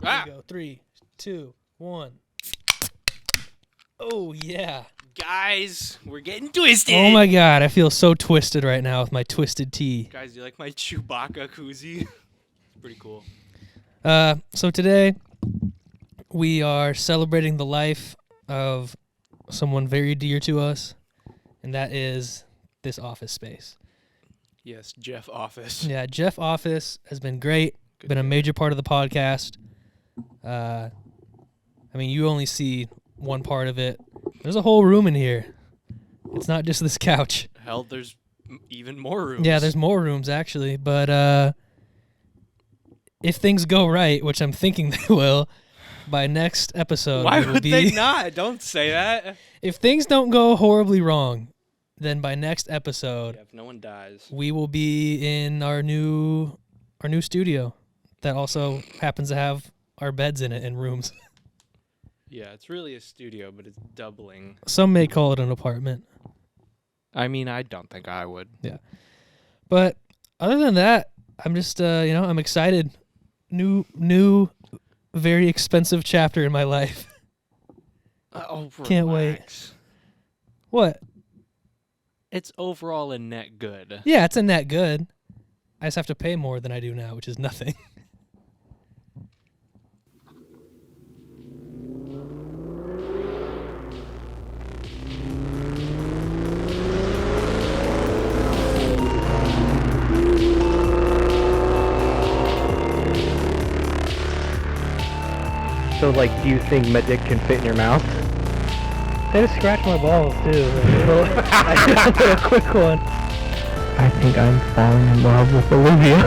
Here we go. 3, 2, 1. Oh, yeah. Guys, we're getting twisted. Oh, my God. I feel so twisted right now with my twisted tea. Guys, do you like my Chewbacca koozie? It's pretty cool. So today, we are celebrating the life of someone very dear to us, and that is this office space. Yes, Jeff Office. Yeah, Jeff Office has been great, been a major part of the podcast. I mean, you only see one part of it. There's a whole room in here. It's not just this couch. Hell, there's even more rooms. Yeah, there's more rooms, actually. But if things go right, which I'm thinking they will, by next episode, Why would they not? Don't say that. If things don't go horribly wrong, then by next episode, Yeah, if no one dies, we will be in our new studio that also happens to have our beds in it and rooms. Yeah, it's really a studio, but it's doubling. Some may call it an apartment. I mean, I don't think I would. Yeah. But other than that, I'm just, I'm excited. New, very expensive chapter in my life. Can't wait. What? It's overall a net good. Yeah, it's a net good. I just have to pay more than I do now, which is nothing. So, like, do you think my dick can fit in your mouth? They just scratch my balls, too. I just did a quick one. I think I'm falling in love with Olivia.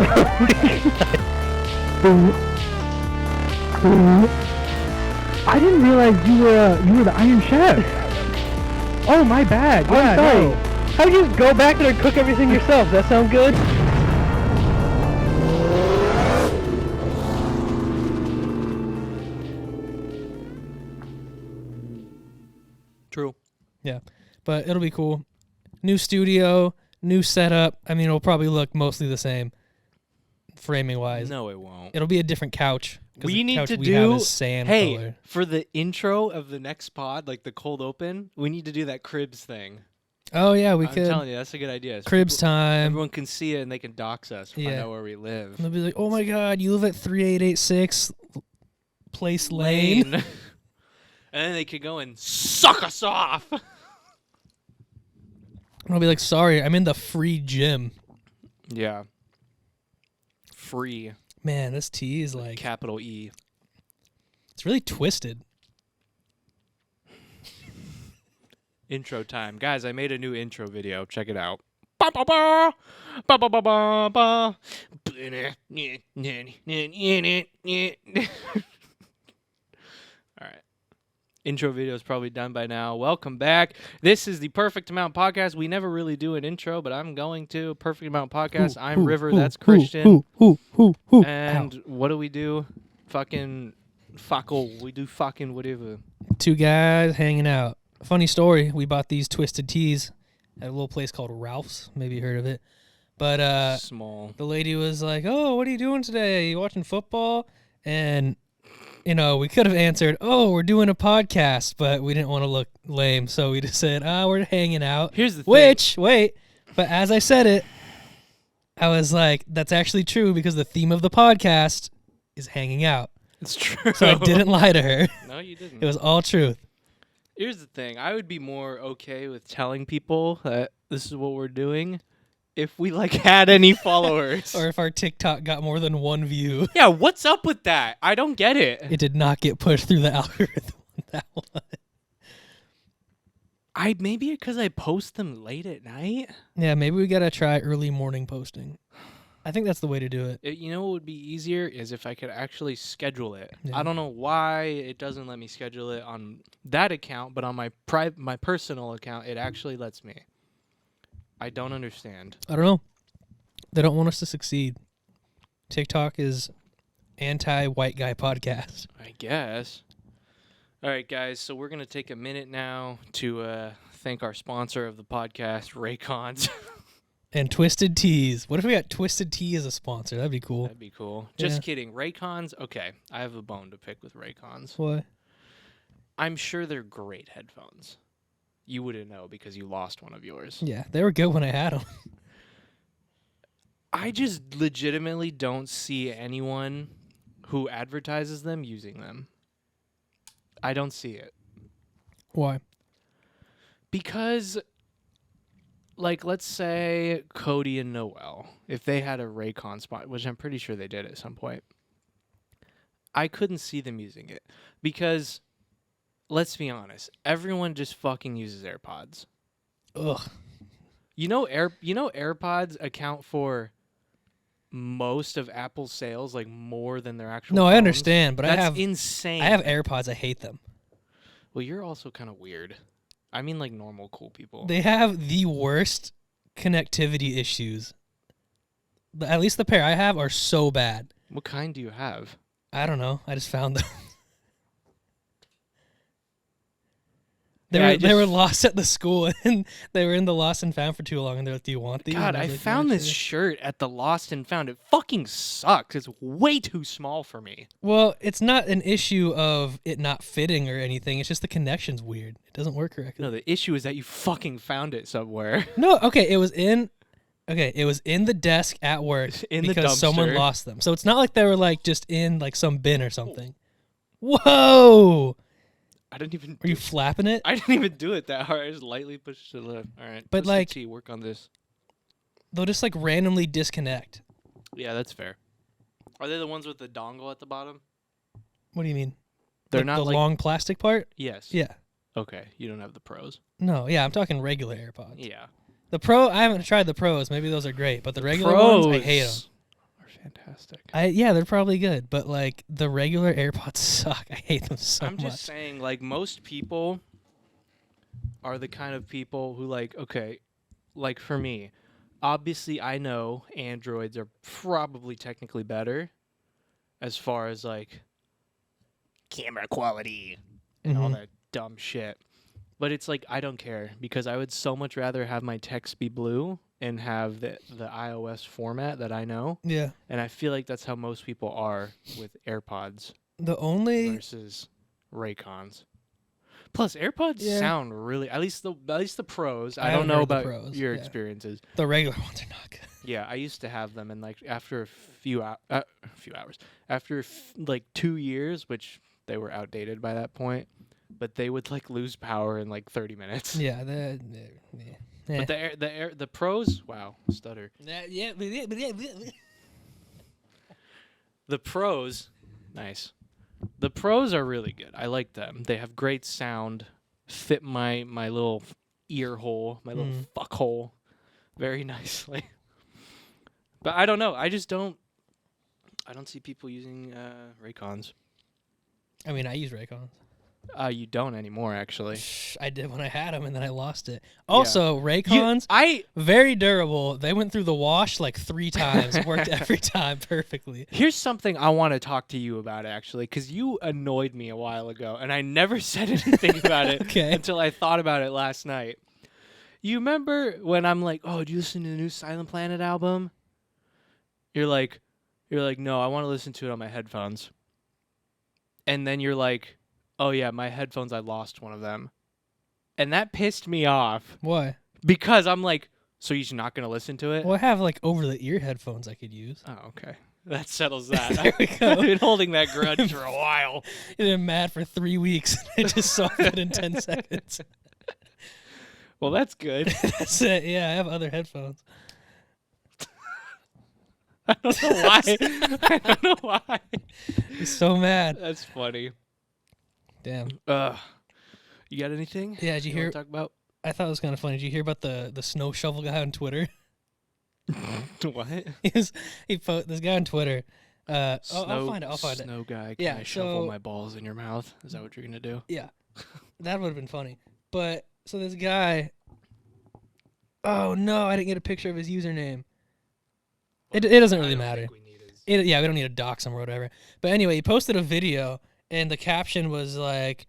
I didn't realize you were the Iron Chef. Oh, my bad. Yeah, I'm sorry. no. How would you just go back there and cook everything yourself? Does that sound good? True. Yeah, but it'll be cool. New studio, new setup. I mean, it'll probably look mostly the same, framing wise. No, it won't. It'll be a different couch. 'Cause We the need couch to we have do. is sand Hey, color. for the intro of the next pod, like the cold open, we need to do that cribs thing. Oh yeah, we I'm could. telling you, that's a good idea. So Cribs people- time. Everyone can see it and they can dox us, find Yeah. out where we live. And they'll be like, "Oh my God, you live at 3886 Place Lane." And then they could go and suck us off. And I'll be like, "Sorry, I'm in the free gym." Yeah. Free. Man, this tea is like Capital E. it's really twisted. Intro time. Guys, I made a new intro video. Check it out. Ba ba ba. Ba ba ba ba ba. All right. Intro video is probably done by now. Welcome back. This is the Perfect Amount Podcast. We never really do an intro, but I'm going to. Perfect Amount Podcast. I'm River. That's Christian. And what do we do? Fucking fuckle. We do fucking whatever. Two guys hanging out. Funny story. We bought these twisted teas at a little place called Ralph's. Maybe you heard of it. But Small. the lady was like, "Oh, what are you doing today? You watching football?" And we could have answered, "Oh, we're doing a podcast," but we didn't want to look lame, so we just said, we're hanging out." Here's the thing. But as I said it, I was like, that's actually true because the theme of the podcast is hanging out. It's true. So I didn't lie to her. No, you didn't. It was all truth. Here's the thing. I would be more okay with telling people that this is what we're doing if we had any followers. Or if our TikTok got more than one view. Yeah, what's up with that? I don't get it. It did not get pushed through the algorithm on that one. Maybe because I post them late at night. Yeah, maybe we gotta try early morning posting. I think that's the way to do it. You know what would be easier is if I could actually schedule it. Yeah. I don't know why it doesn't let me schedule it on that account, but on my personal account, it actually lets me. I don't understand. I don't know. They don't want us to succeed. TikTok is anti-white guy podcast. I guess. All right, guys. So we're gonna take a minute now to thank our sponsor of the podcast, Raycons. And Twisted Teas. What if we got Twisted Tea as a sponsor? That'd be cool. That'd be cool. Just Yeah. kidding. Raycons? Okay, I have a bone to pick with Raycons. What? I'm sure they're great headphones. You wouldn't know because you lost one of yours. Yeah, they were good when I had them. I just legitimately don't see anyone who advertises them using them. I don't see it. Why? Because, like, let's say Cody and Noel, if they had a Raycon spot, which I'm pretty sure they did at some point, I couldn't see them using it. Because, let's be honest, everyone just fucking uses AirPods. Ugh. You know AirPods account for most of Apple's sales, like more than their actual No, phones? I understand, but That's insane. I have AirPods. I hate them. Well, you're also kind of weird. I mean, like normal cool people. They have the worst connectivity issues. At least the pair I have are so bad. What kind do you have? I don't know. I just found them. Yeah, They were lost at the school, and they were in the lost and found for too long, and they're like, "Do you want these?" God, And I was like, found "Yeah, this sure." shirt at the Lost and Found. It fucking sucks. It's way too small for me. Well, it's not an issue of it not fitting or anything. It's just the connection's weird. It doesn't work correctly. No, the issue is that you fucking found it somewhere. No, okay, it was in the desk at work In the because someone dumpster. lost them. So it's not like they were like just in like some bin or something. Whoa! I didn't even. Are you flapping it? I didn't even do it that hard. I just lightly pushed to the left. All right. But, Twisted like- Tea, work on this. They'll just like randomly disconnect. Yeah, that's fair. Are they the ones with the dongle at the bottom? What do you mean? They're Like not the like. long plastic part? Yes. Yeah. Okay. You don't have the pros. No, yeah, I'm talking regular AirPods. Yeah. The Pro, I haven't tried the Pros. Maybe those are great, but the regular ones, I hate them. Are fantastic. Yeah, they're probably good, but like the regular AirPods suck. I hate them so I'm much. just saying, like, most people are the kind of people who, like, okay, like for me, obviously I know Androids are probably technically better as far as, like, camera quality and all Mhm. that dumb shit. But it's like, I don't care because I would so much rather have my text be blue and have the iOS format that I know. Yeah. And I feel like that's how most people are with AirPods The only versus Raycons. Plus, AirPods Yeah. sound really. At least the pros. I I don't haven't know heard the about pros, your yeah. experiences. the regular ones are not good. Yeah, I used to have them, and like after a few hours, after like 2 years, which they were outdated by that point, but they would like lose power in like 30 minutes. Yeah, But the pros, wow, stutter. yeah. The pros, nice. The pros are really good. I like them. They have great sound. Fit my little ear hole, my little fuck hole, very nicely. But I don't know. I just don't. I don't see people using Raycons. I mean, I use Raycons. You don't anymore, actually. I did when I had them, and then I lost it. Also, Raycons, I very durable. They went through the wash like 3 times. Worked every time perfectly. Here's something I want to talk to you about, actually, because you annoyed me a while ago, and I never said anything about it Okay. until I thought about it last night. You remember when I'm like, "Oh, did you listen to the new Silent Planet album?" You're like, "No, I want to listen to it on my headphones." And then you're like, "Oh yeah, my headphones, I lost one of them," and that pissed me off Why? because I'm like, "So you're just not gonna listen to it?" Well, I have like over-the-ear headphones I could use. Oh, okay. That settles that. There we go. I've been holding that grudge for a while. I've been mad for 3 weeks. I just solved it in 10 seconds. Well, that's good. That's it. Yeah, I have other headphones. I don't know why. I don't know why. I'm so mad. That's funny. Damn. You got anything? Yeah, did you hear? wanna talk about? I thought it was kind of funny. Did you hear about the snow shovel guy on Twitter? What? This guy on Twitter. I'll find it. Snow guy. Can Yeah, I shovel so- my balls in your mouth? Is that what you're gonna do? Yeah, that would have been funny. But so this guy. Oh no, I didn't get a picture of his username. It doesn't really matter. We don't need to dox him or whatever. But anyway, he posted a video, and the caption was like,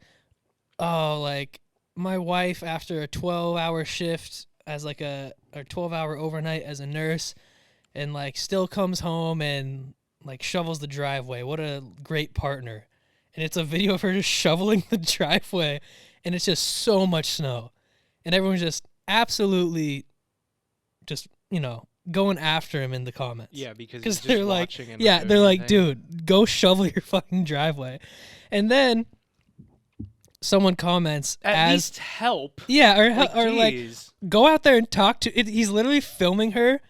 "Oh, like my wife after a 12-hour shift as like a 12-hour overnight as a nurse, and like still comes home and like shovels the driveway. What a great partner. And it's a video of her just shoveling the driveway, and it's just so much snow, and everyone's just absolutely just, you know, going after him in the comments. Yeah, because they're like, yeah, they're like, dude, go shovel your fucking driveway. And then someone comments, at least help. Yeah, or like, go out there and talk to it. He's literally filming her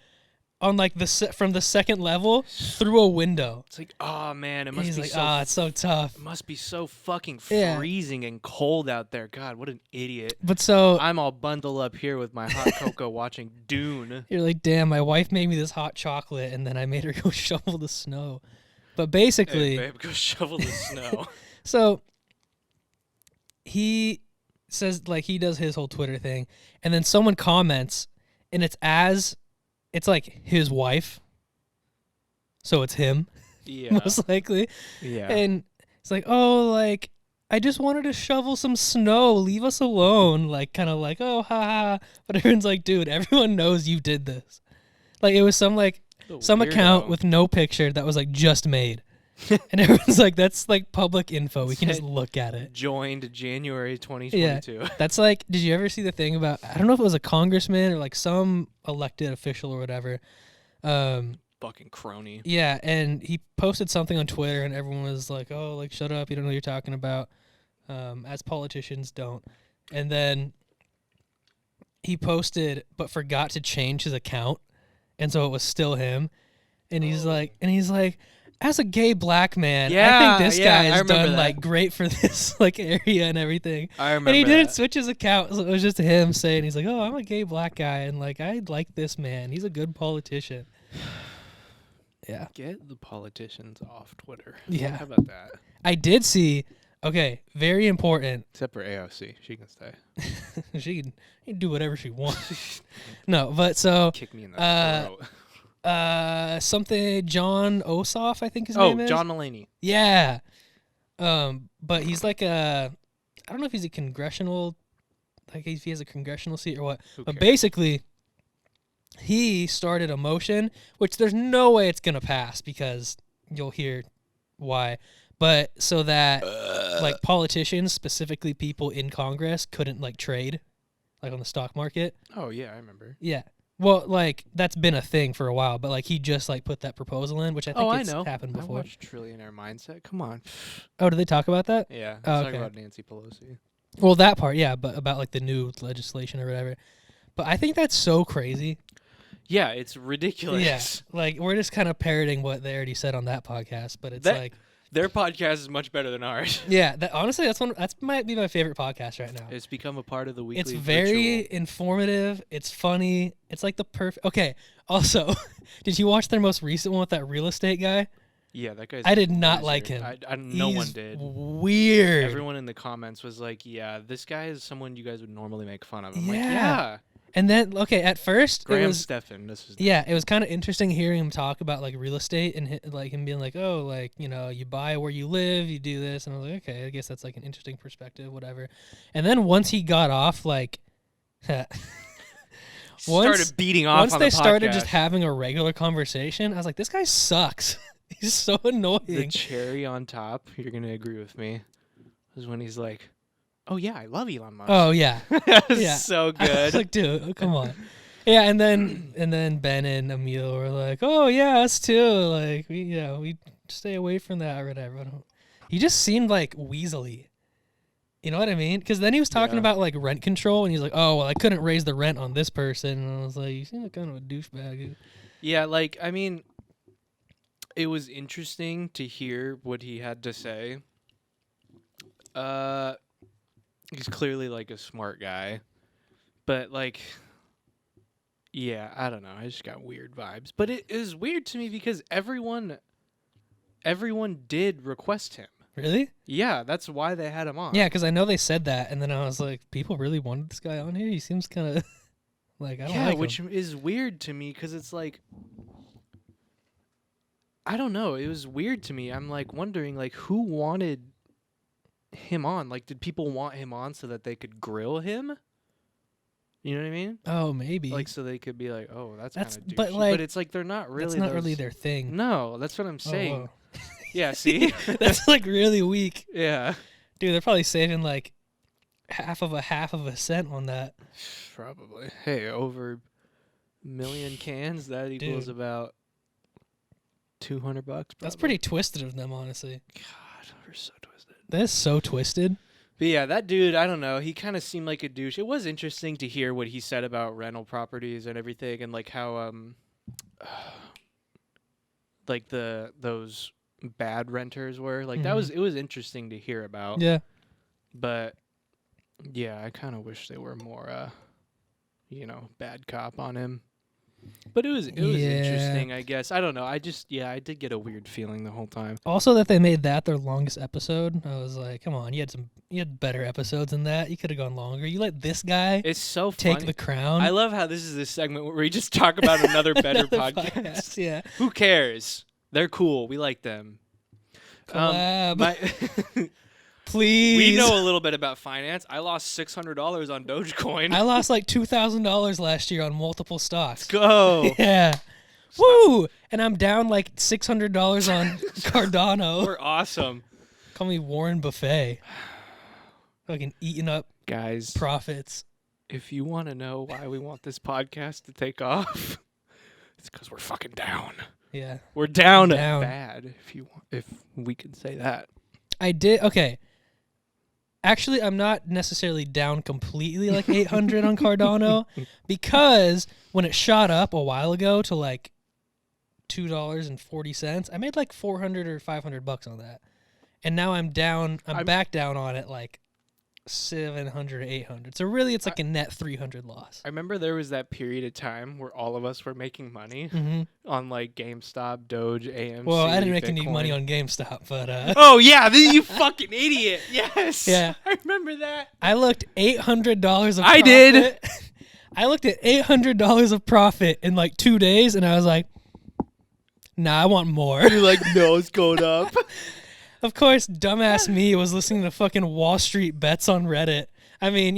on like from the second level through a window. It's like, oh man, it must be like, so it's so tough. It must be so fucking freezing and cold out there. God, what an idiot. But so I'm all bundled up here with my hot cocoa watching Dune. You're like, damn, my wife made me this hot chocolate and then I made her go shovel the snow. But basically, hey, babe, go shovel the snow. So he says, like, he does his whole Twitter thing, and then someone comments, and it's like his wife, so it's him, most likely. Yeah. And it's like, oh, like, I just wanted to shovel some snow, leave us alone, like, kind of like, oh, ha. But everyone's like, dude, everyone knows you did this. Like, it was some account with no picture that was like just made. And everyone's like, that's like public info. We can just look at it. Joined January 2022. Yeah. That's like, did you ever see the thing about, I don't know if it was a congressman or like some elected official or whatever. Fucking crony. Yeah. And he posted something on Twitter and everyone was like, oh, like, shut up. You don't know what you're talking about. As politicians don't. And then he posted, but forgot to change his account. And so it was still him. And he's like, as a gay black man, I think this guy has done like great for this like area and everything. I remember. And he didn't switch his account. So it was just him saying, he's like, oh, I'm a gay black guy, and like I like this man. He's a good politician. Yeah. Get the politicians off Twitter. Yeah. How about that? I did see. Okay, very important. Except for AOC, she can stay. she can do whatever she wants. No, but so kick me in the throat. Something John Ossoff, I think his name is. Oh, John Mulaney. Yeah. But he's like I don't know if he's a congressional, like if he has a congressional seat or what. But basically, he started a motion, which there's no way it's gonna pass because you'll hear why. But so that like politicians, specifically people in Congress, couldn't like trade, like on the stock market. Oh yeah, I remember. Yeah. Well, like, that's been a thing for a while, but, like, he just, like, put that proposal in, which I think it's happened before. I watched Trillionaire Mindset. Come on. Oh, did they talk about that? Yeah. Talk about Nancy Pelosi. Well, that part, yeah, but about, like, the new legislation or whatever. But I think that's so crazy. Yeah, it's ridiculous. Yeah, like, we're just kind of parroting what they already said on that podcast, but it's like... Their podcast is much better than ours. Yeah, honestly, that might be my favorite podcast right now. It's become a part of the weekly. It's very informative. It's funny. It's like the perfect. Okay. Also, did you watch their most recent one with that real estate guy? Yeah, that guy's. I did not like him. No one did. Weird. Everyone in the comments was like, "Yeah, this guy is someone you guys would normally make fun of." I'm yeah. like, yeah. And then, okay, at first, Graham Stephan. This is it was kind of interesting hearing him talk about like real estate and like him being like, oh, like, you know, you buy where you live, you do this, and I was like, okay, I guess that's like an interesting perspective, whatever. And then once he got off, like, started beating off. Once they started just having a regular conversation, I was like, this guy sucks. He's so annoying. The cherry on top, you're gonna agree with me, is when he's like, oh yeah, I love Elon Musk. Oh yeah, yeah, so good. I was like, dude, come on. Yeah, and then Ben and Emil were like, oh yeah, us too. Like we stay away from that or whatever. He just seemed like weaselly. You know what I mean? Because then he was talking about like rent control, and he's like, oh well, I couldn't raise the rent on this person, and I was like, you seem like kind of a douchebag. Yeah, like I mean, it was interesting to hear what he had to say. He's clearly like a smart guy, but like, yeah, I don't know. I just got weird vibes. But it is weird to me because everyone did request him. Really? Yeah, that's why they had him on. Yeah, because I know they said that, and then I was like, people really wanted this guy on here? He seems kind of like, I don't like him. Which is weird to me because it's like, I don't know. It was weird to me. I'm like wondering like who wanted him on. Like, did people want him on so that they could grill him? You know what I mean? Oh, maybe. Like, so they could be like, oh, that's kind of douchey. but But it's like they're not really. That's not really their thing. No, that's what I'm saying. whoa. Yeah, see? That's like really weak. Yeah. Dude, they're probably saving like half of a cent on that. Probably. Hey, over a million cans, that equals about $200. Probably. That's pretty twisted of them, honestly. God, we're so twisted. That is so twisted. But yeah, that dude, I don't know. He kind of seemed like a douche. It was interesting to hear what he said about rental properties and everything, and like how like those bad renters were. Like it was interesting to hear about. Yeah. But yeah, I kind of wish they were more bad cop on him. But it was interesting, I guess. I don't know. I did get a weird feeling the whole time. Also, that they made that their longest episode, I was like, come on, you had better episodes than that. You could have gone longer. You let this guy it's so take funny. the crown. I love how this is this segment where we just talk about another better podcast. Yeah. Who cares? They're cool. We like them. Collab. Please. We know a little bit about finance. I lost $600 on Dogecoin. I lost like $2,000 last year on multiple stocks. Let's go. Yeah. Woo! And I'm down like $600 on Cardano. We're awesome. Call me Warren Buffet. Fucking eating up guys profits. If you want to know why we want this podcast to take off, it's because we're fucking down. Yeah. We're down bad, if we can say that. I did. Okay. Actually, I'm not necessarily down completely like 800 on Cardano because when it shot up a while ago to like $2.40, I made like 400 or 500 bucks on that. And now I'm back down on it like 700, 800. So really it's like a net 300 loss. I remember there was that period of time where all of us were making money on like GameStop, Doge, AMC. Well, I didn't make Bitcoin. any money on GameStop, but oh yeah, you fucking idiot. Yes. Yeah. I remember that. I looked $800 of profit. I did. I looked at $800 of profit in like 2 days and I was like, nah, I want more. You're like, no, it's going up. Of course, dumbass me was listening to fucking Wall Street Bets on Reddit. I mean,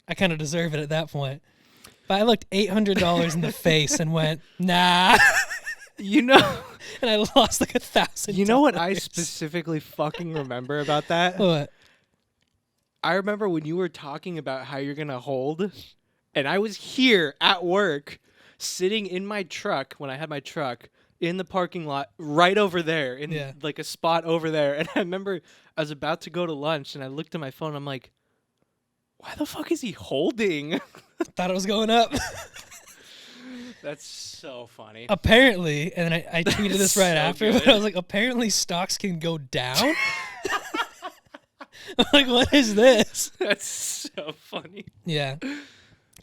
I kind of deserve it at that point. But I looked $800 in the face and went, nah. And I lost like $1,000. You know what I specifically fucking remember about that? What? I remember when you were talking about how you're going to hold, and I was here at work, sitting in my truck when I had my truck, in the parking lot right over there in like a spot over there. And I remember I was about to go to lunch and I looked at my phone. I'm like, why the fuck is he holding? Thought it was going up. That's so funny. Apparently, and I tweeted this right after, but I was like, apparently stocks can go down. I'm like, what is this? That's so funny. Yeah.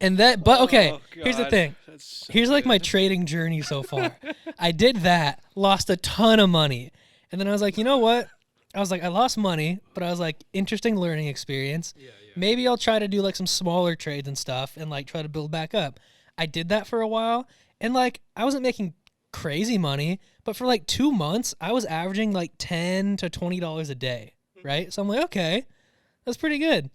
And but okay, here's the God. thing. So here's like my trading journey so far. I did that, lost a ton of money. And then I was like, you know what? I was like, I lost money, but I was like, interesting learning experience. Yeah. Maybe I'll try to do like some smaller trades and stuff and like try to build back up. I did that for a while. And like, I wasn't making crazy money, but for like 2 months, I was averaging like $10 to $20 a day. Right? So I'm like, okay, that's pretty good.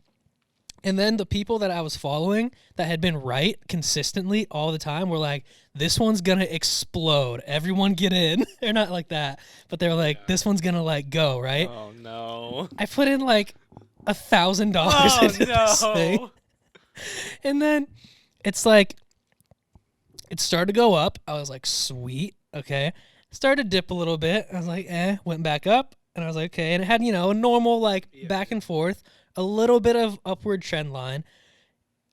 And then the people that I was following that had been right consistently all the time were like, this one's going to explode. Everyone get in. They're not like that. But they're like, this one's going to like go, right? Oh, no. I put in like $1,000 into this thing. And then it's like, it started to go up. I was like, sweet. Okay. Started to dip a little bit. I was like, went back up. And I was like, okay. And it had, a normal like back and forth. A little bit of upward trend line.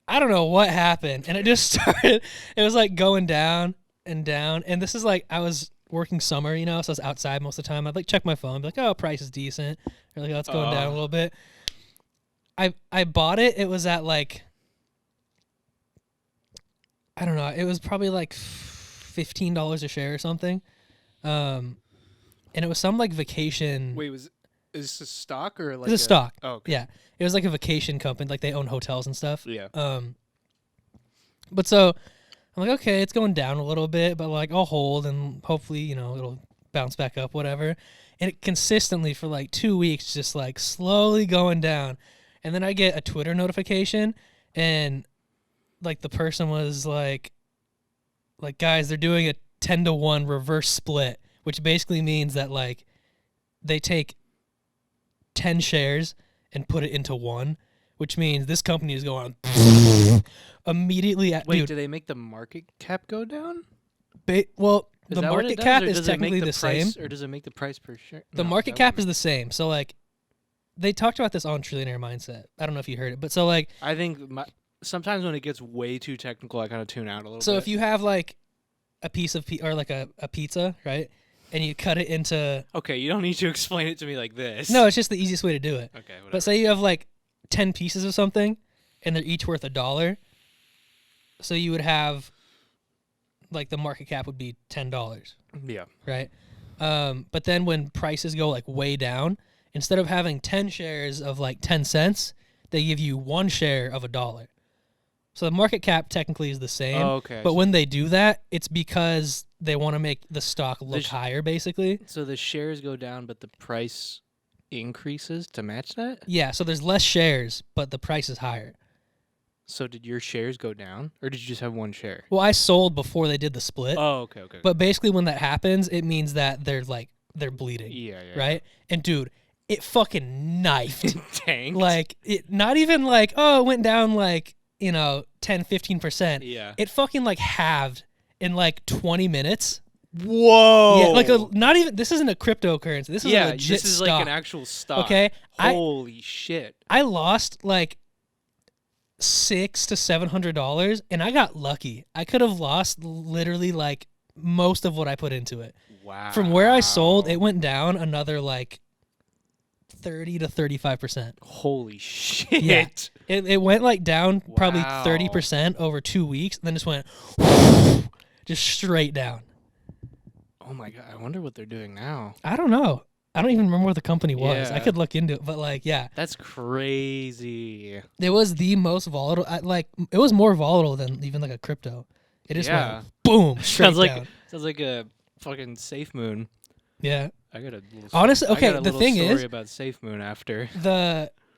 I don't know what happened. And it just started, it was like going down and down. And this is like, I was working summer, so I was outside most of the time. I'd like check my phone, be like, oh, price is decent. Or like, oh, it's going down a little bit. I bought it. It was at like, I don't know. It was probably like $15 a share or something. And it was some like vacation. Wait, is this a stock or like it's a stock? Oh, okay. Yeah. It was like a vacation company, like they own hotels and stuff. Yeah. But so I'm like, okay, it's going down a little bit, but like I'll hold and hopefully, it'll bounce back up, whatever. And it consistently for like 2 weeks, just like slowly going down. And then I get a Twitter notification and like the person was like guys, they're doing a 10-to-1 reverse split, which basically means that like they take 10 shares and put it into one, which means this company is going immediately at. Wait, dude, do they make the market cap go down? Well, Is the that what market it does, cap or is does it make technically the price, same. or does it make the price per share? The No, market that cap wouldn't is the same. So like, they talked about this on Trillionaire Mindset. I don't know if you heard it, but so like, I think sometimes when it gets way too technical, I kind of tune out a little bit. so if you have like a piece of or like a pizza, right, and you cut it into. Okay, you don't need to explain it to me like this. No, it's just the easiest way to do it. Okay, whatever. But say you have like 10 pieces of something, and they're each worth $1. So you would have, like, the market cap would be $10, Yeah. right? But then when prices go like way down, instead of having 10 shares of like 10 cents, they give you 1 share of $1. So the market cap technically is the same. Oh, okay. But when they do that, it's because they want to make the stock look higher, basically. So the shares go down, but the price increases to match that? Yeah, so there's less shares, but the price is higher. So did your shares go down, or did you just have 1 share? Well, I sold before they did the split. Oh, okay. But basically when that happens, it means that they're bleeding. Yeah. Right? And dude, it fucking knifed. Tanked. Like, it not even like, oh, it went down like, 10, 15%. Yeah. It fucking like halved in like 20 minutes. Whoa. Yeah, like not even, this isn't a cryptocurrency. This is a legit this is stock. like an actual stock. Okay? Holy shit. I lost like $600 to $700, and I got lucky. I could have lost literally like most of what I put into it. Wow. From where I sold, it went down another like 30 to 35%. Holy shit. Yeah. It went like down probably Wow. 30% over 2 weeks, and then just went just straight down. Oh my god, I wonder what they're doing now. I don't know. I don't even remember what the company was. I Yeah. could look into it, but like, yeah, That's crazy. it was the most volatile. It was more volatile than even like a crypto. It just Yeah. went boom straight down. Sounds like a fucking Safe Moon. Yeah. I got a little Honestly, okay, I got a the little thing story is- about Safe Moon after.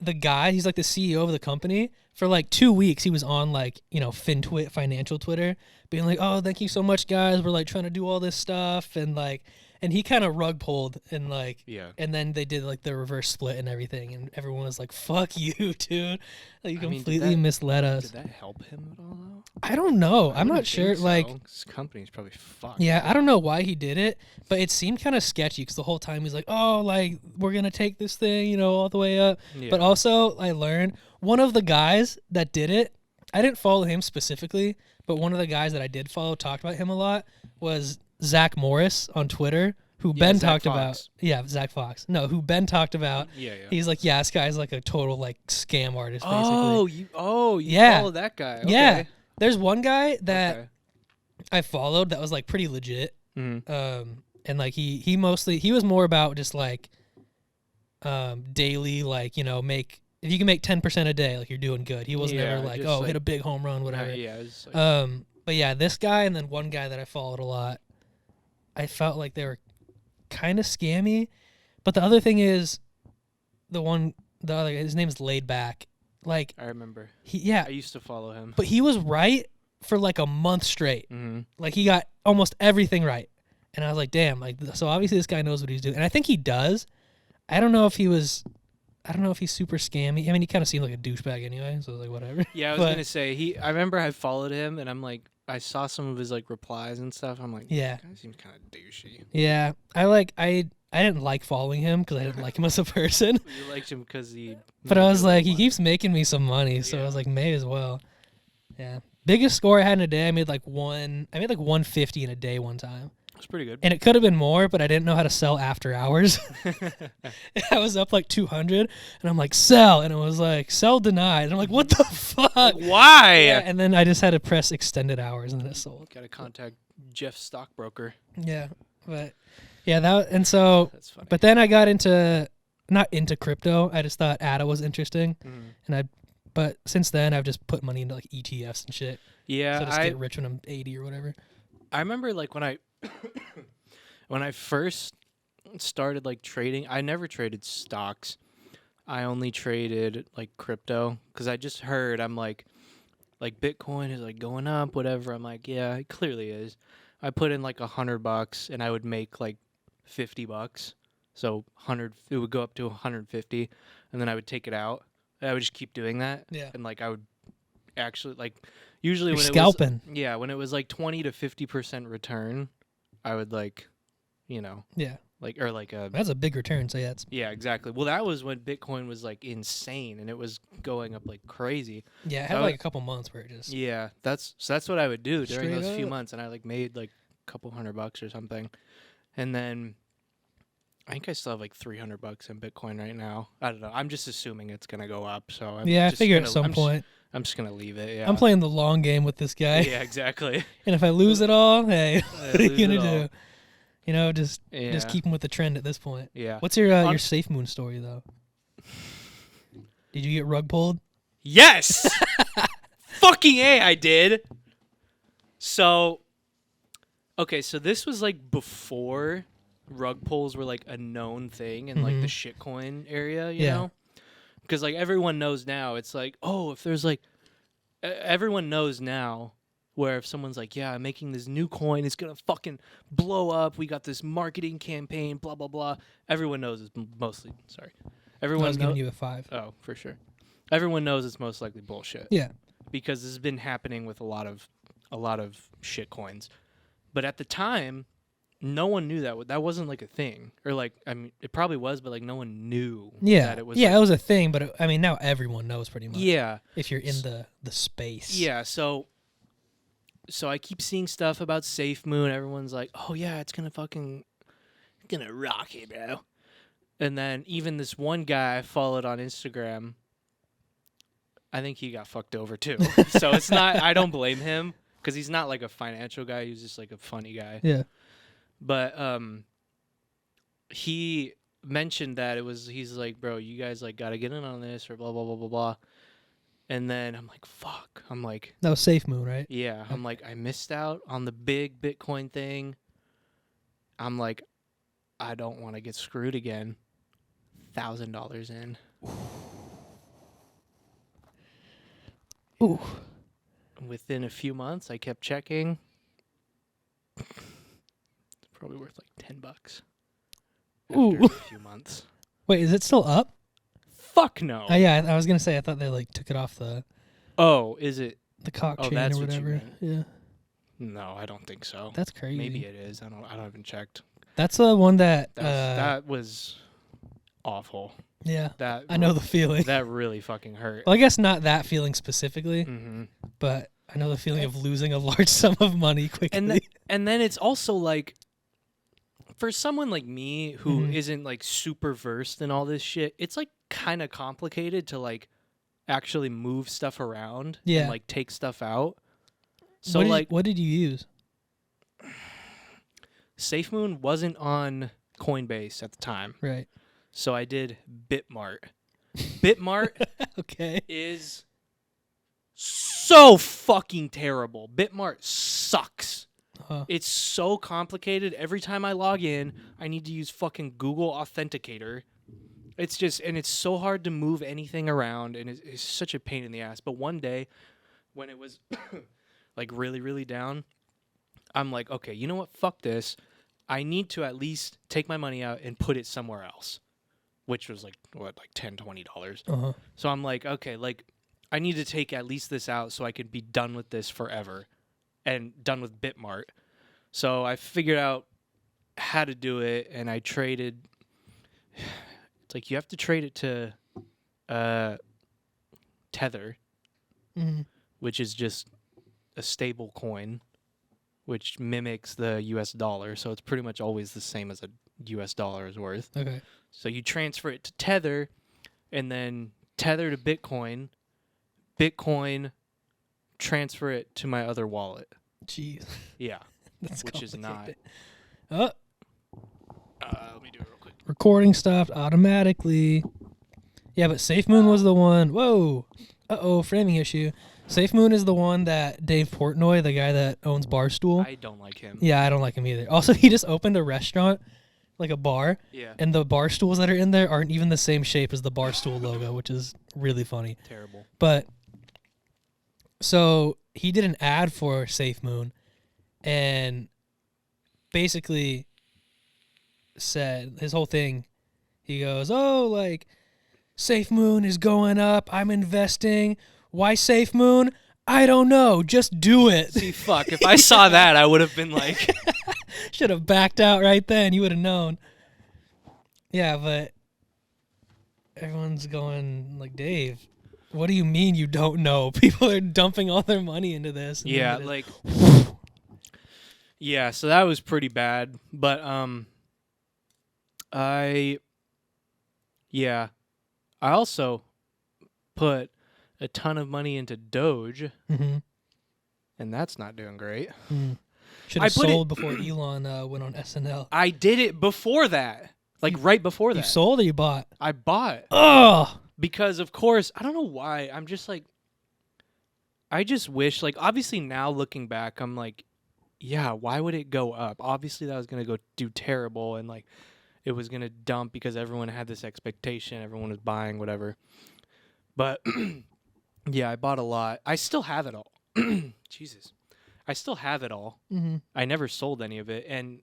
The guy, he's like the CEO of the company. For like 2 weeks, he was on like, FinTwit, financial Twitter, being like, oh, thank you so much, guys. We're like trying to do all this stuff. And like, and he kind of rug pulled and like, Yeah. and then they did like the reverse split and everything. And everyone was like, fuck you, dude. Like, you I mean, did completely that- misled us. Did that help him at all though? I don't know. I'm I not wouldn't sure. think Like, so. This company's probably fucked. yeah, I don't know why he did it, but it seemed kind of sketchy because the whole time he's like, oh, like, we're going to take this thing, all the way up. Yeah. But also, I learned one of the guys that did it, I didn't follow him specifically, but one of the guys that I did follow talked about him a lot was Zach Morris on Twitter, who Yeah, Ben Zach talked Fox. about. Yeah, Zach Fox. No, who Ben talked about. Yeah. He's like, yeah, this guy's like a total like scam artist, basically. You Yeah. follow that guy. Okay. Yeah. There's one guy that Okay. I followed that was like pretty legit. Mhm. And like he was more about just like daily, like, if you can make 10% a day, like, you're doing good. He wasn't Yeah, ever like, just oh, like- hit a big home run, whatever. Yeah. It's like, But yeah, this guy and then one guy that I followed a lot, I felt like they were kind of scammy. But the other thing is, the other guy, his name's Laid Back. Like, I remember. I used to follow him. but he was right for like a month straight. Mm-hmm. Like, he got almost everything right. And I was like, damn, like, so obviously this guy knows what he's doing. And I think he does. I don't know if he's super scammy. I mean, he kind of seemed like a douchebag anyway, so I was like, whatever. Yeah, I was But- gonna say I remember I followed him, and I'm like, I saw some of his like replies and stuff. I'm like, Yeah. this guy seems kind of douchey. Yeah, I didn't like following him because I didn't like him as a person. You liked him because he. But I made was you like, he money. keeps making me some money, so I Yeah. was like, may as well. Yeah. Biggest score I had in a day, I made like 150 in a day one time. It's pretty good. And it could have been more, but I didn't know how to sell after hours. I was up like 200, and I'm like, sell. And it was like, sell denied. And I'm like, what the fuck? Why? Yeah, and then I just had to press extended hours, and then it sold. Gotta contact Jeff Stockbroker. Yeah. But, yeah, That's funny. but then I got not into crypto. I just thought ADA was interesting. Mhm. But since then, I've just put money into like ETFs and shit. Yeah, So I just get rich when I'm 80 or whatever. I remember like when I first started like trading, I never traded stocks. I only traded like crypto because I just heard, I'm like, like Bitcoin is like going up, whatever. I'm like, yeah, it clearly is. I put in like $100 and I would make like $50. So 100, it would go up to 150, and then I would take it out. I would just keep doing that. Yeah. And like I would actually like usually You're when scalping. it was when it was like 20 to 50% return, I would like, you know, like or like a that's a big return. So yeah, exactly. Well, that was when Bitcoin was like insane and it was going up like crazy. yeah, it had like a couple months where it just that's what I would do during Straight those few up. months, and I like made like a couple $100 or something, and then I think I still have like $300 in Bitcoin right now. I don't know. I'm just assuming it's gonna go up. So I figure at some point. I'm just gonna leave it. Yeah, I'm playing the long game with this guy. Yeah, exactly. And if I lose it all, hey, what are you lose gonna it all. do? You know, just keep him with the trend at this point. Yeah. What's your Safe Moon story though? Did you get rug pulled? Yes. Fucking A, I did. So, okay, so this was like before rug pulls were like a known thing in like the shitcoin area, you know? Because like everyone knows now, it's like, oh, if there's like, everyone knows now where if someone's like, yeah, I'm making this new coin, it's gonna fucking blow up. We got this marketing campaign, blah blah blah. Everyone knows it's mostly Everyone I was giving you a 5. Oh, for sure. Everyone knows it's most likely bullshit. Yeah. Because this has been happening with a lot of shit coins. But at the time, no one knew that wasn't like a thing. Or like, I mean, it probably was, but like no one knew that it was. Yeah, it was a thing, but I mean, now everyone knows pretty much. Yeah. If you're in the space. Yeah, so I keep seeing stuff about Safe Moon. Everyone's like, oh yeah, it's gonna rock it, bro. And then even this one guy I followed on Instagram, I think he got fucked over too. So it's not, I don't blame him because he's not like a financial guy. He's just like a funny guy. Yeah. But he mentioned that he's like, bro, you guys like got to get in on this or blah, blah, blah, blah, blah. And then I'm like, fuck. I'm like. That was Safe Moon, right? Yeah. I'm like, I missed out on the big Bitcoin thing. I'm like, I don't want to get screwed again. $1,000 in. Ooh. Within a few months, I kept checking. It's probably worth like $10 after Ooh. a few months. Wait, is it still up? Fuck no. Yeah, I was gonna say I thought they like took it off the. Oh, is it the cock chain that's or what you whatever? meant. Yeah. No, I don't think so. That's crazy. Maybe it is. I don't even checked. That's the one that. That was awful. Yeah. That I know the feeling. That really fucking hurt. Well, I guess not that feeling specifically, but I know the feeling of losing a large sum of money quickly. And then it's also like, for someone like me who isn't like super versed in all this shit, it's like kind of complicated to like actually move stuff around and like take stuff out. So what did you use? SafeMoon wasn't on Coinbase at the time. Right. So I did Bitmart. Bitmart okay. is so fucking terrible. Bitmart sucks. It's so complicated. Every time I log in, I need to use fucking Google Authenticator. It's just, and it's so hard to move anything around, and it's such a pain in the ass. But one day, when it was like really, really down, I'm like, okay, you know what? Fuck this. I need to at least take my money out and put it somewhere else, which was like, what, like $10, $20. So I'm like, okay, like I need to take at least this out so I could be done with this forever and done with Bitmart. So I figured out how to do it, and I traded. It's like you have to trade it to Tether, which is just a stable coin, which mimics the US dollar. So it's pretty much always the same as a US dollar is worth. Okay. So you transfer it to Tether, and then Tether to Bitcoin. Bitcoin, transfer it to my other wallet. Jeez. Yeah. That's which is not. Oh. Let me do it real quick. Recording stopped automatically. Yeah, but SafeMoon was the one. Whoa. Framing issue. SafeMoon is the one that Dave Portnoy, the guy that owns Barstool. I don't like him. Yeah, I don't like him either. Also, he just opened a restaurant, like a bar. Yeah. And the bar stools that are in there aren't even the same shape as the Barstool logo, which is really funny. Terrible. But So he did an ad for SafeMoon, and basically said his whole thing. He goes, "Oh, like SafeMoon is going up. I'm investing. Why SafeMoon? I don't know. Just do it." See, fuck. If I saw that, I would have been like, should have backed out right then. You would have known. Yeah, but everyone's going like, Dave, what do you mean you don't know? People are dumping all their money into this. yeah, like, yeah. So that was pretty bad. But I also put a ton of money into Doge, mm-hmm. and that's not doing great. Should have sold before Elon went on SNL. I did it before that, like right before that. You sold or you bought? I bought. Oh, because of course I don't know why. I'm just like, I just wish, like, obviously now looking back, I'm like, yeah, why would it go up? Obviously that was gonna go do terrible, and like it was gonna dump because everyone had this expectation, everyone was buying whatever. But yeah, I bought a lot. I still have it all. Jesus. I still have it all. mm-hmm. I never sold any of it. And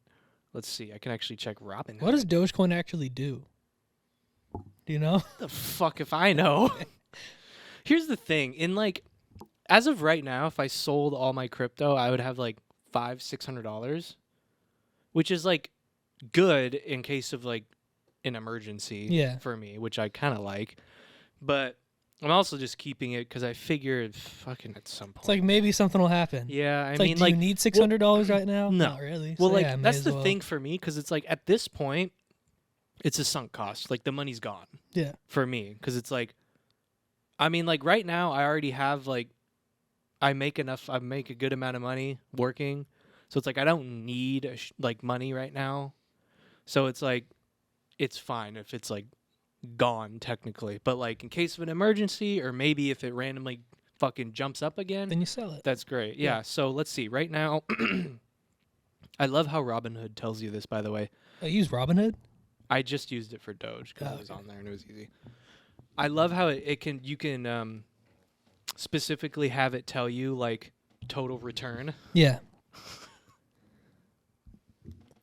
let's see, I can actually check Robinhood. What does Dogecoin actually do? Do you know? The fuck if I know? Here's the thing. In like, as of right now, if I sold all my crypto, I would have like $500-$600, which is like good in case of like an emergency for me, which I kind of like. But I'm also just keeping it because I figured fucking at some point. It's like maybe something will happen. Yeah, I It's mean, like, do you need $600 right now? No. Not really. Well, So, like, yeah, that's the thing for me, because it's like, at this point, it's a sunk cost. Like, the money's gone. Yeah. For me, because it's like, I mean, like, right now, I already have, like, I make a good amount of money working. So it's like, I don't need, like, money right now. So it's like, it's fine if it's, like, gone, technically. But, like, in case of an emergency, or maybe if it randomly fucking jumps up again, then you sell it. that's great. Yeah. So let's see. Right now, I love how Robinhood tells you this, by the way. I use Robinhood? I just used it for Doge because it was on there and it was easy. I love how you can specifically have it tell you like total return. Yeah.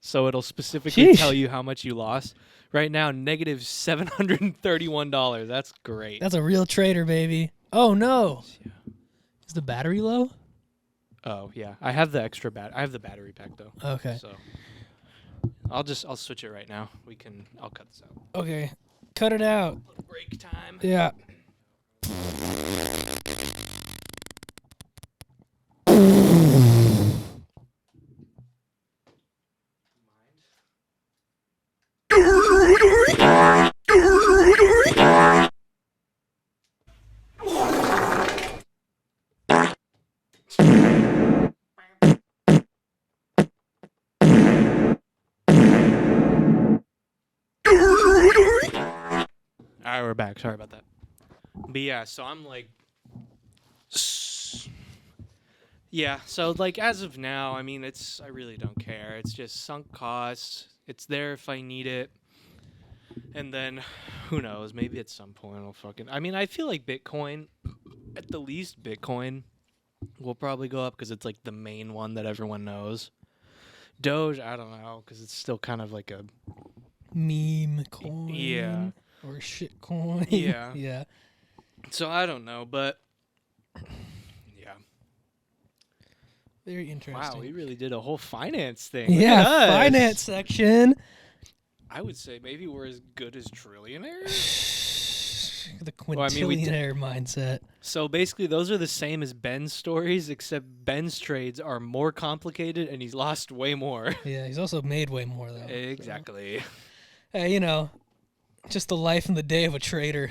So it'll specifically tell you how much you lost. Right now, negative $731. That's great. That's a real trader, baby. Oh no. Yeah. Is the battery low? Oh yeah. I have the extra I have the battery pack though. Okay. So I'll switch it right now. I'll cut this out. Okay. Cut it out. Break time. Yeah. All right, we're back. Sorry about that. But yeah, so I'm like, yeah. So like as of now, I mean, I really don't care. It's just sunk costs. It's there if I need it. And then, who knows? Maybe at some point I mean, I feel like Bitcoin, at the least Bitcoin, will probably go up because it's like the main one that everyone knows. Doge, I don't know, because it's still kind of like a meme coin. Yeah. Or shit coin. Yeah. Yeah. So I don't know, but yeah. Very interesting. Wow, we really did a whole finance thing. Yeah, finance section. I would say maybe we're as good as trillionaires. The quintillionaire mindset. So basically, those are the same as Ben's stories, except Ben's trades are more complicated, and he's lost way more. Yeah, he's also made way more, though. Exactly. So. Hey, you know, just the life and the day of a trader.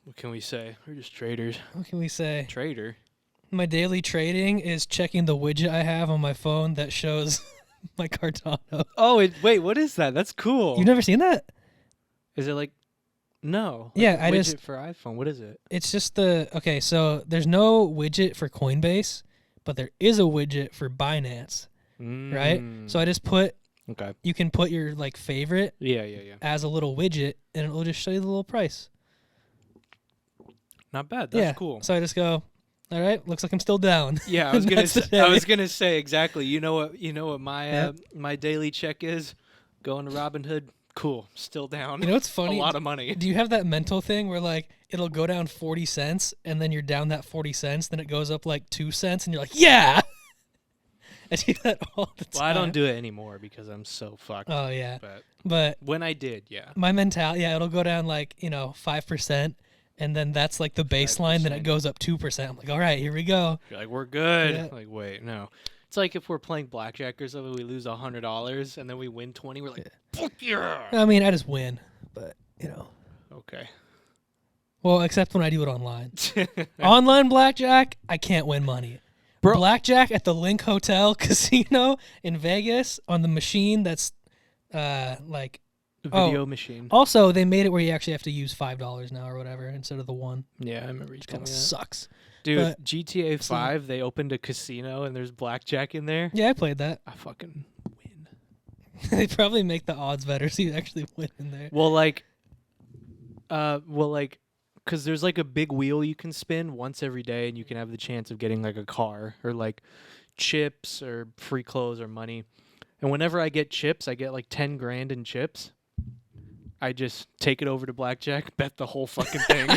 What can we say? We're just traders. What can we say? Trader. My daily trading is checking the widget I have on my phone that shows my Cardano. Oh, wait, what is that? That's cool. You've never seen that? Is it like, no. Yeah, like a widget for iPhone. What is it? It's just okay, so there's no widget for Coinbase, but there is a widget for Binance, right? So I just you can put your like favorite as a little widget, and it'll just show you the little price. Not bad. That's cool. So I just go, All right, looks like I'm still down. Yeah, I was gonna say exactly. You know what my my daily check is? Going to Robinhood. Cool, still down. You know what's funny? A lot of money. Do you have that mental thing where like it'll go down 40 cents and then you're down that 40 cents, then it goes up like 2 cents and you're like, yeah. I do that all the time. Well, I don't do it anymore because I'm so fucked. Oh yeah. But when I did, yeah. My mentality, it'll go down like 5%. And then that's like the baseline. 5%. Then it goes up 2%. I'm like, all right, here we go. You're like, we're good. Yeah. Like, wait, no. It's like if we're playing blackjack or something, we lose $100 and then we win 20. We're like, fuck yeah. I mean, I just win, but Okay. Well, except when I do it online. Online blackjack, I can't win money. Bro. Blackjack at the Link Hotel Casino in Vegas on the machine that's like. Video machine. Also, they made it where you actually have to use $5 now or whatever instead of the $1. Yeah, I remember you telling me that. Sucks. Dude, But GTA 5, they opened a casino and there's blackjack in there. Yeah, I played that. I fucking win. They probably make the odds better so you actually win in there. Well, because there's like a big wheel you can spin once every day and you can have the chance of getting like a car or like chips or free clothes or money. And whenever I get chips, I get like 10 grand in chips. I just take it over to blackjack, bet the whole fucking thing.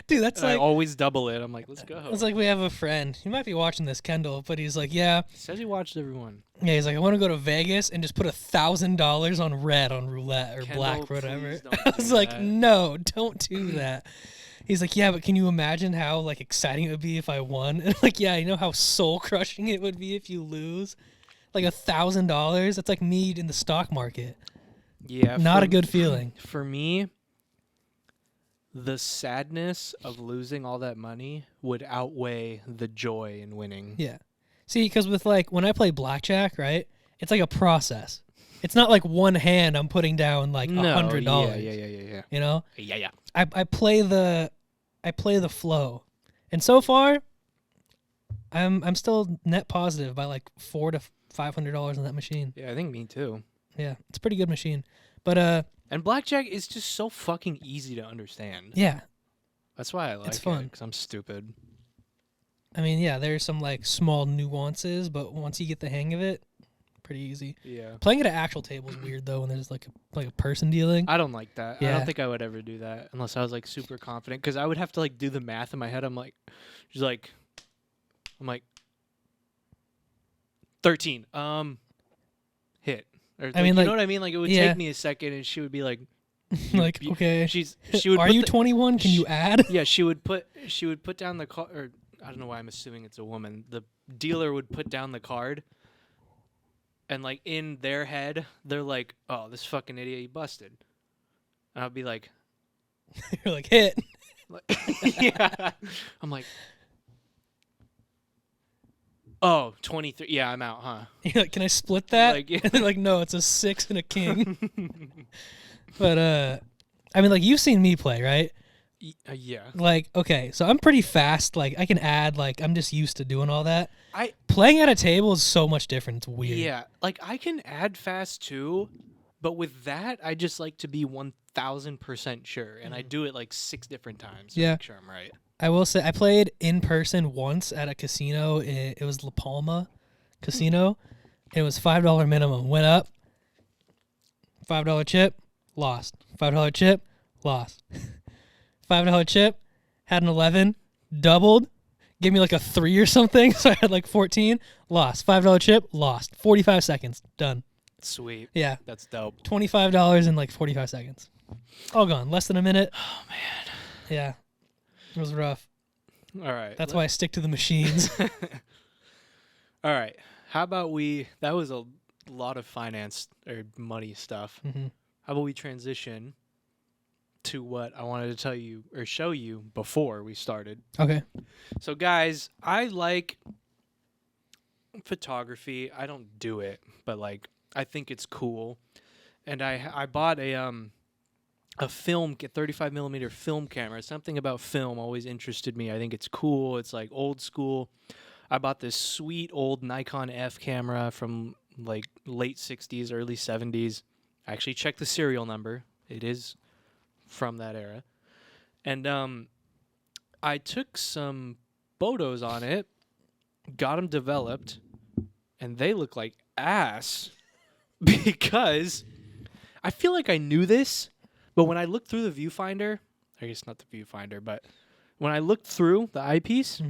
Dude, that's and like... I always double it. I'm like, let's go. It's like we have a friend. He might be watching this, Kendall, but he's like, yeah. He says he watched everyone. Yeah, he's like, I want to go to Vegas and just put $1,000 on red on roulette or Kendall, black or whatever. I was like, no, don't do that. He's like, yeah, but can you imagine how like exciting it would be if I won? And like, yeah, you know how soul crushing it would be if you lose? Like $1,000? That's like me in the stock market. Yeah. Not a good feeling. For me, the sadness of losing all that money would outweigh the joy in winning. Yeah. See, because with like when I play blackjack, right, it's like a process. It's not like one hand I'm putting down like $100. Yeah. You know? Yeah. I play the flow. And so far I'm still net positive by like $400 to $500 on that machine. Yeah, I think me too. Yeah, it's a pretty good machine. But and blackjack is just so fucking easy to understand. Yeah. That's why I like it's fun. Because I'm stupid. I mean, yeah, there's some like small nuances, but once you get the hang of it, pretty easy. Yeah. Playing it at actual table is weird though when there's like a person dealing. I don't like that. Yeah. I don't think I would ever do that unless I was like super confident because I would have to like do the math in my head. I'm like 13. Hit. Or, I mean, you know what I mean? Like it would take me a second, and she would be like, like, okay, she would. Are you 21? Can you add? Yeah, she would put down the card. Or I don't know why I'm assuming it's a woman. The dealer would put down the card, and like in their head, they're like, "Oh, this fucking idiot, he busted." And I'd be like, "You're like hit." Yeah, I'm like. Oh, 23. Yeah, I'm out, huh? You're like, can I split that? Like, yeah. And they're like, no, it's a 6 and a king. But, I mean, like, you've seen me play, right? Yeah. Like, okay, so I'm pretty fast. Like, I can add, like, I'm just used to doing all that. Playing at a table is so much different. It's weird. Yeah, like, I can add fast, too, but with that, I just like to be 1,000% sure, and I do it, like, 6 different times to make sure I'm right. I will say I played in person once at a casino. It was La Palma Casino. It was $5 minimum. Went up. $5 chip, lost. $5 chip, lost. $5 chip, had an 11, doubled, gave me like a 3 or something. So I had like 14, lost. $5 chip, lost. 45 seconds, done. Sweet. Yeah. That's dope. $25 in like 45 seconds. All gone. Less than a minute. Oh, man. Yeah. It was rough. All right. That's why I stick to the machines. All right. How about that was a lot of finance or money stuff. Mm-hmm. How about we transition to what I wanted to tell you or show you before we started? Okay. So, guys, I like photography. I don't do it, but like I think it's cool. And I bought a 35 millimeter film camera. Something about film always interested me. I think it's cool. It's like old school. I bought this sweet old Nikon F camera from like late 60s, early 70s. I actually checked the serial number. It is from that era. And I took some photos on it, got them developed, and they look like ass because I feel like I knew this, but when I looked through the viewfinder, I guess not the viewfinder, but when I looked through the eyepiece,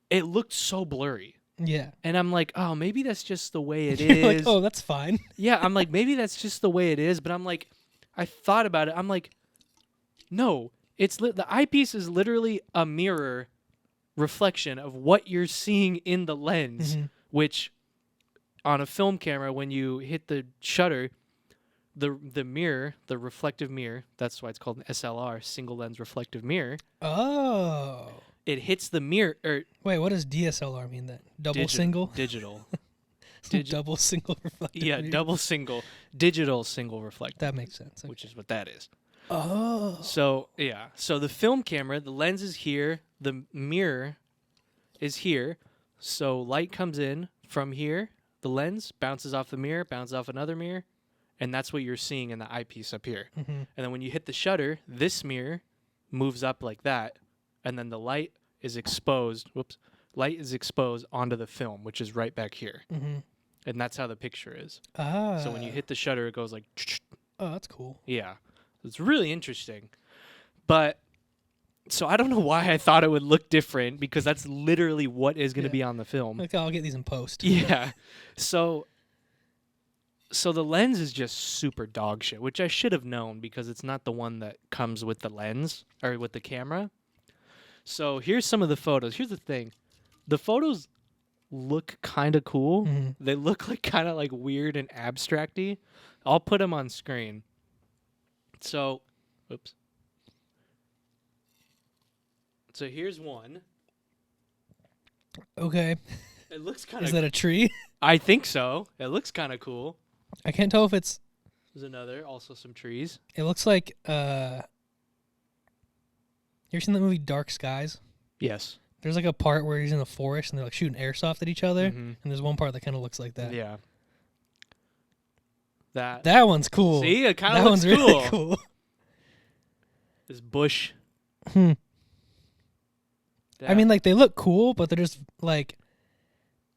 it looked so blurry. Yeah. And I'm like, oh, maybe that's just the way it You're is. like, oh, that's fine. Yeah, I'm like, maybe that's just the way it is. But I'm like, I thought about it. I'm like, no, the eyepiece is literally a mirror reflection of what you're seeing in the lens, which on a film camera, when you hit the shutter, the mirror, the reflective mirror, that's why it's called an SLR, single lens reflective mirror. Oh. It hits the mirror. Wait, what does DSLR mean then? Double single? Digital. Double single reflective Yeah, mirror? double single. Digital single reflective. That makes sense. Okay. Which is what that is. Oh. So, yeah. So the film camera, the lens is here. The mirror is here. So light comes in from here. The lens bounces off the mirror, bounces off another mirror. And that's what you're seeing in the eyepiece up here. And then when you hit the shutter, this mirror moves up like that. And then the light is exposed. Light is exposed onto the film, which is right back here. And that's how the picture is. So when you hit the shutter, it goes like... Oh, that's cool. Yeah. It's really interesting. But, so I don't know why I thought it would look different, because that's literally what is going to be on the film. Like, I'll get these in post. Yeah. So the lens is just super dog shit, which I should have known because it's not the one that comes with the lens or with the camera. So here's some of the photos. Here's the thing. The photos look kind of cool. They look like kind of like weird and abstract-y. I'll put them on screen. So, oops. So here's one. Okay. It looks kind of... Is that a tree? I think so. It looks kind of cool. I can't tell if it's... There's another, also some trees. It looks like, you ever seen the movie Dark Skies? Yes. There's like a part where he's in the forest and they're like shooting airsoft at each other. And there's one part that kind of looks like that. Yeah. That one's cool. See, it kind that of looks one's cool. really cool. This bush. I mean, like, they look cool, but they're just like,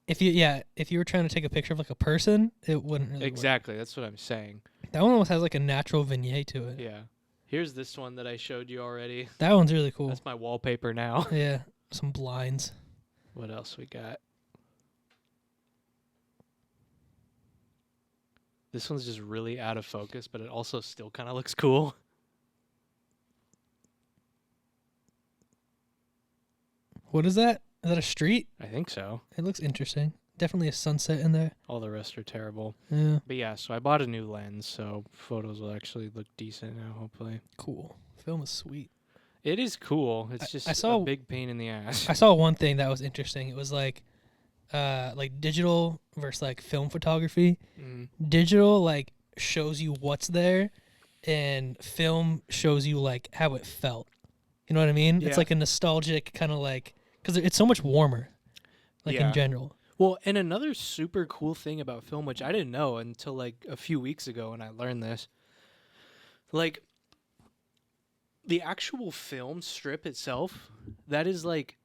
if you were trying to take a picture of like a person, it wouldn't really exactly. That's what I'm saying. work. That one almost has like a natural vignette to it. Yeah. Here's this one that I showed you already. That one's really cool. That's my wallpaper now. Yeah, some blinds. What else we got? This one's just really out of focus, but it also still kind of looks cool. What is that? Is that a street? I think so. It looks interesting. Definitely a sunset in there. All the rest are terrible. Yeah. But yeah, so I bought a new lens, so photos will actually look decent now, hopefully. Cool. Film is sweet. It is cool. It's just a big pain in the ass. I saw one thing that was interesting. It was like digital versus like film photography. Digital like shows you what's there, and film shows you like how it felt. You know what I mean? Yeah. It's like a nostalgic kind of like, because it's so much warmer, like in general. Well, and another super cool thing about film, which I didn't know until like a few weeks ago when I learned this, like the actual film strip itself, that is like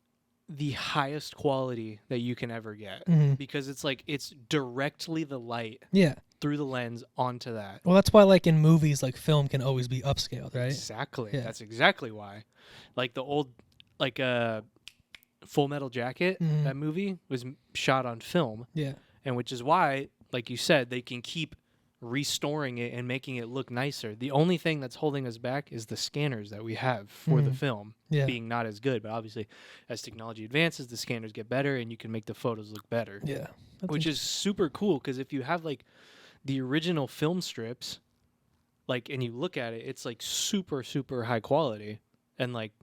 the highest quality that you can ever get, because it's like it's directly the light through the lens onto that. Well, that's why like in movies, like film can always be upscaled, right? Exactly. Yeah. That's exactly why. Like the old, like Full Metal Jacket, that movie was shot on film. Yeah. And which is why, like you said, they can keep restoring it and making it look nicer. The only thing that's holding us back is the scanners that we have for the film being not as good. But obviously, as technology advances, the scanners get better and you can make the photos look better. Yeah. Which is super cool, because if you have like the original film strips, like, and you look at it, it's like super, super high quality. And like,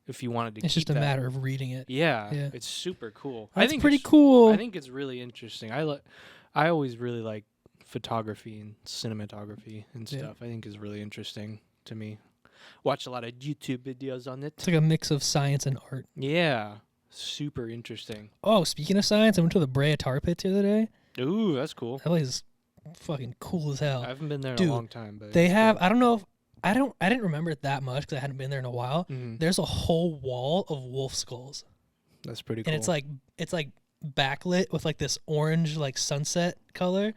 if you wanted to It's keep just a that, matter of reading it. yeah, Yeah. it's super cool. That's I think pretty it's cool. I think it's really interesting. I always really like photography and cinematography and stuff. I think is really interesting to me. Watch a lot of YouTube videos on it. It's like a mix of science and art. Yeah, super interesting. Oh, speaking of science, I went to the Brea Tar Pit the other day. Ooh, that's cool. That place is fucking cool as hell. I haven't been there in Dude, a long time, but they it's have, good. I don't know if, I didn't remember it that much because I hadn't been there in a while. Mhm. There's a whole wall of wolf skulls. That's pretty cool. And it's like backlit with like this orange like sunset color,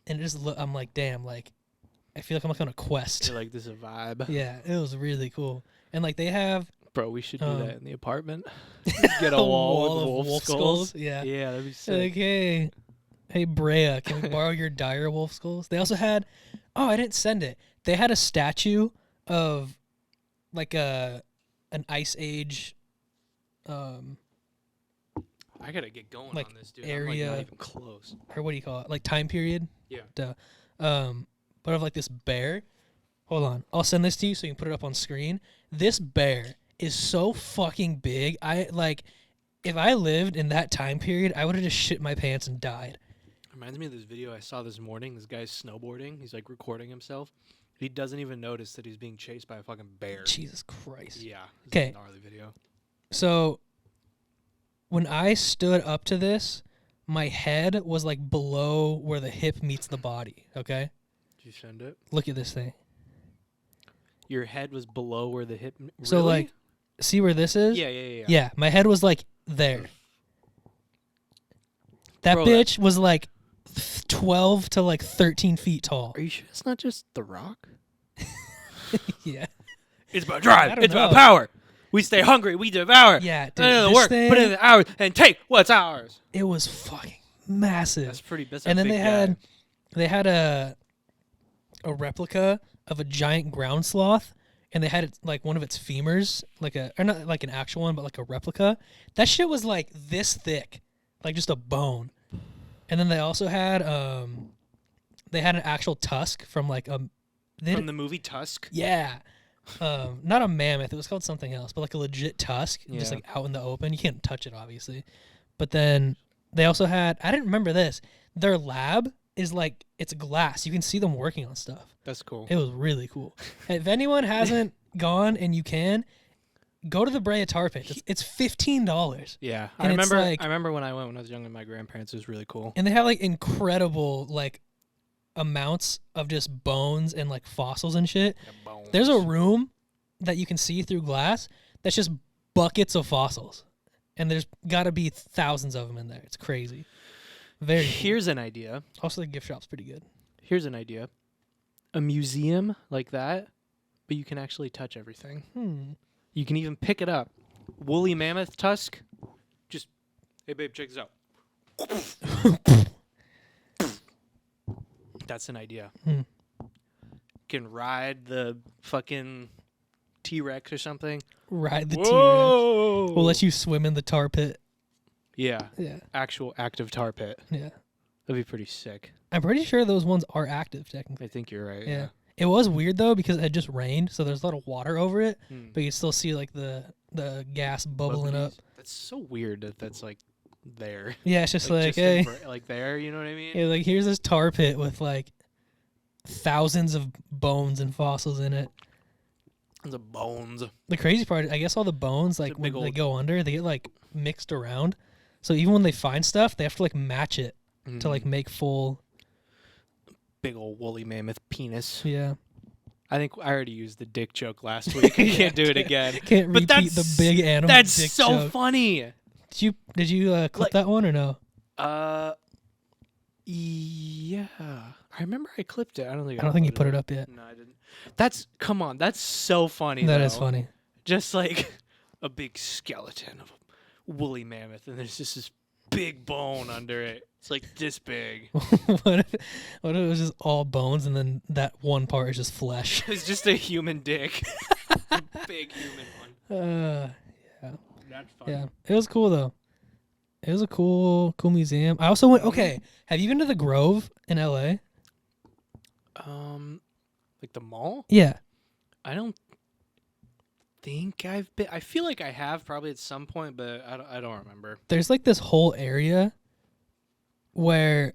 and it just I'm like, damn, like I feel like I'm like on a quest. You're like, this is a vibe. Yeah, it was really cool. And like they have, bro, we should do that in the apartment. Get a wall with wolf skulls. Yeah, yeah, that'd be sick. Like, hey Brea, can we borrow your dire wolf skulls? They also had, I didn't send it. They had a statue of like an Ice Age. I gotta get going like on this, dude. area, I'm like not even close. Or what do you call it? Like time period? Yeah. Duh. But of like this bear. Hold on. I'll send this to you so you can put it up on screen. This bear is so fucking big. If I lived in that time period, I would have just shit my pants and died. Reminds me of this video I saw this morning. This guy's snowboarding. He's like recording himself. He doesn't even notice that he's being chased by a fucking bear. Jesus Christ. Yeah. Okay. Gnarly video. So when I stood up to this, my head was like below where the hip meets the body. Okay. Did you send it? Look at this thing. Your head was below where the hip. Really? So like, see where this is? Yeah. Yeah, my head was like there. That Bro, bitch was like 12 to like 13 feet tall. Are you sure it's not just The Rock? Yeah. It's about drive. don't It's about know. power. We stay hungry. We devour. Yeah, dude. Put in the This work. thing, Put in the hours and take what's ours. it was fucking massive. That's pretty. That's And a then big they guy. had a replica of a giant ground sloth, and they had it like one of its femurs, or not like an actual one, but like a replica. That shit was like this thick, like just a bone. And then they also had an actual tusk from like from the movie Tusk. yeah. Not a mammoth. It was called something else, but like a legit tusk, just Yeah. like out in the open. You can't touch it, obviously. But then they also had, I didn't remember this. Their lab is like, it's glass. You can see them working on stuff. That's cool. It was really cool. If anyone hasn't gone and you can, go to the Brea Tar Pit. It's $15. Yeah, And I it's remember. like- I remember when I went when I was young with my grandparents. It was really cool. And they have like incredible like amounts of just bones and like fossils and shit. There's a room that you can see through glass that's just buckets of fossils. And there's got to be thousands of them in there. It's crazy. Very cool. Here's an idea. Also, the gift shop's pretty good. Here's an idea. A museum like that, but you can actually touch everything. You can even pick it up. Woolly mammoth tusk. Just, hey babe, check this out. That's an idea. Can ride the fucking T-Rex or something. Ride the T-Rex. Whoa! We'll let you swim in the tar pit. Yeah. Yeah. Actual active tar pit. Yeah. That'd be pretty sick. I'm pretty sure those ones are active, technically. I think you're right. Yeah. It was weird, though, because it had just rained, so there's a lot of water over it, but you still see, like, the gas bubbling up. That's so weird that that's, like, there. Yeah, it's just like, hey. Like there, you know what I mean? Yeah, like, here's this tar pit with, like, thousands of bones and fossils in it. Tons of bones. The crazy part, I guess all the bones, like, when they go under, they get, like, mixed around. So even when they find stuff, they have to, like, match it to, like, make full... Big old woolly mammoth penis. Yeah. I think I already used the dick joke last week. I can't do it again. Can't But repeat the big animal That's dick so joke. funny. Did you clip that one or no? Yeah. I remember I clipped it. I don't think you put it up yet. No, I didn't. Come on. That's so funny. That though. is funny. Just like a big skeleton of a woolly mammoth, and there's just this big bone under it. It's like this big. what if it was just all bones and then that one part is just flesh? It's just a human dick. A big human one. Yeah. That's funny. Yeah. It was cool though. It was a cool museum. I also went. Okay, have you been to the Grove in LA? Like the mall? Yeah. I don't think I've been. I feel like I have probably at some point, but I don't remember. There's like this whole area where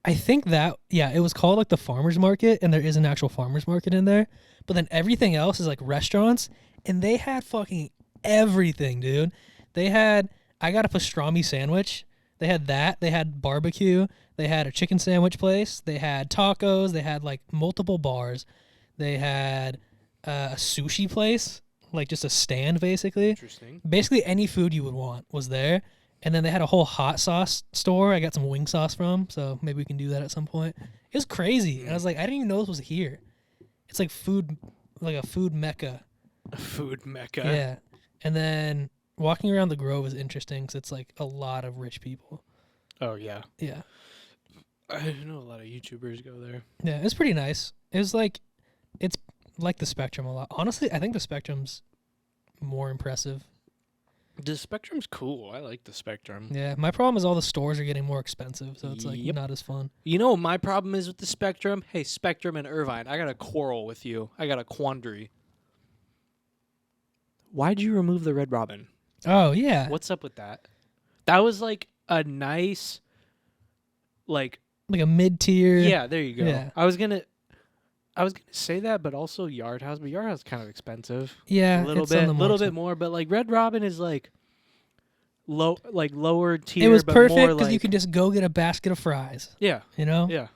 I think that it was called like the farmers market, and there is an actual farmers market in there. But then everything else is like restaurants, and they had fucking everything, dude. I got a pastrami sandwich. They had that. They had barbecue. They had a chicken sandwich place. They had tacos. They had like multiple bars. They had a sushi place. like just a stand basically. Interesting. Basically any food you would want was there. And then they had a whole hot sauce store I got some wing sauce from, so maybe we can do that at some point. It was crazy. And I was like, I didn't even know this was here. It's like food, like a food mecca. A food mecca. Yeah. And then walking around the Grove is interesting because it's like a lot of rich people. Oh, yeah. Yeah. I know a lot of YouTubers go there. Yeah, it was pretty nice. It's like the Spectrum a lot. Honestly, I think the Spectrum's more impressive. The Spectrum's cool. I like the Spectrum. Yeah, my problem is all the stores are getting more expensive, so it's like Yep. not as fun. You know what my problem is with the Spectrum? Hey, Spectrum and Irvine, I got a quarrel with you. I got a quandary. Why'd you remove the Red Robin? Oh, yeah. What's up with that? That was like a nice, like a mid-tier. yeah. There you go. Yeah. I was gonna say that, but also Yard House. But Yard House is kind of expensive. Yeah, a little it's on the bit, more more. But like Red Robin is like lower tier. It was but perfect more because you like, could just go get a basket of fries. yeah, You know? yeah.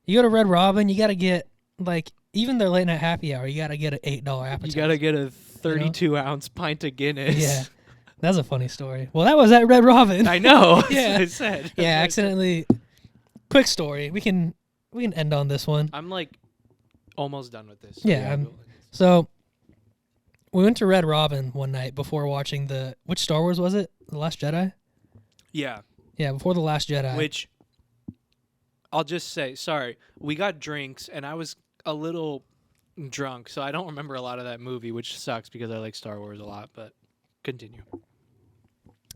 You go to Red Robin, you got to get, like, even their late night happy hour, you got to get an $8 appetizer. You gotta get a 32-ounce pint of Guinness. Yeah. That's a funny story. Well, that was at Red Robin. I know. Yeah. I said. Yeah, accidentally. Quick story. We can end on this one. I'm like almost done with this. Yeah, So, we went to Red Robin one night before watching which Star Wars was it? The Last Jedi? Yeah. Yeah, before The Last Jedi. Which I'll just say, sorry, we got drinks and I was a little drunk, so I don't remember a lot of that movie, which sucks because I like Star Wars a lot, but continue.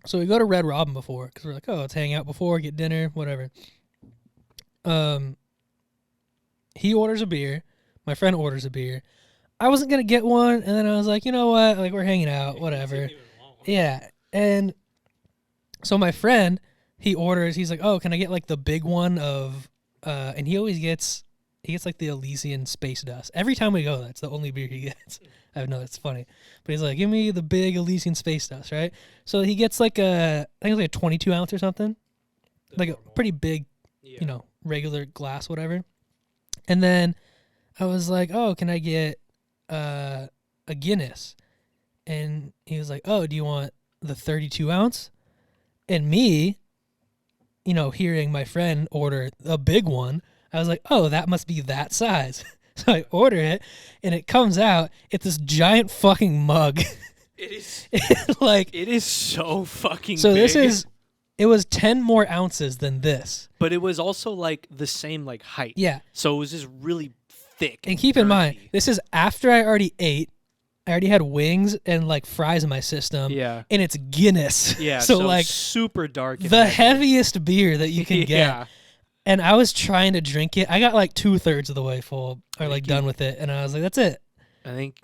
So we go to Red Robin before because we're like, oh, let's hang out before, get dinner, whatever. He orders a beer. My friend orders a beer. I wasn't going to get one, and then I was like, you know what? Like, we're hanging out, whatever. Yeah, and so my friend, he orders, he's like, oh, can I get, like, the big one of, and he always gets, like, the Elysian Space Dust. Every time we go, that's the only beer he gets. I know that's funny. But he's like, give me the big Elysian Space Dust, right? So he gets, like, I think it's like a 22 ounce or something. Like a pretty big, you know, regular glass, whatever. And then I was like, oh, can I get a Guinness? And he was like, oh, do you want the 32 ounce? And me, you know, hearing my friend order a big one, I was like, oh, that must be that size. So I order it, and it comes out, it's this giant fucking mug. It is like, it is so fucking so big. It was 10 more ounces than this. But it was also like the same like height. Yeah. So it was just really thick. And keep in mind, girthy. this is after I already ate. I already had wings and like fries in my system. Yeah. And it's Guinness. Yeah. So like super dark. the heaviest beer that you can get. Yeah. And I was trying to drink it. I got like 2/3 of the way full or like Thank done you. with it. And I was like, that's it. I think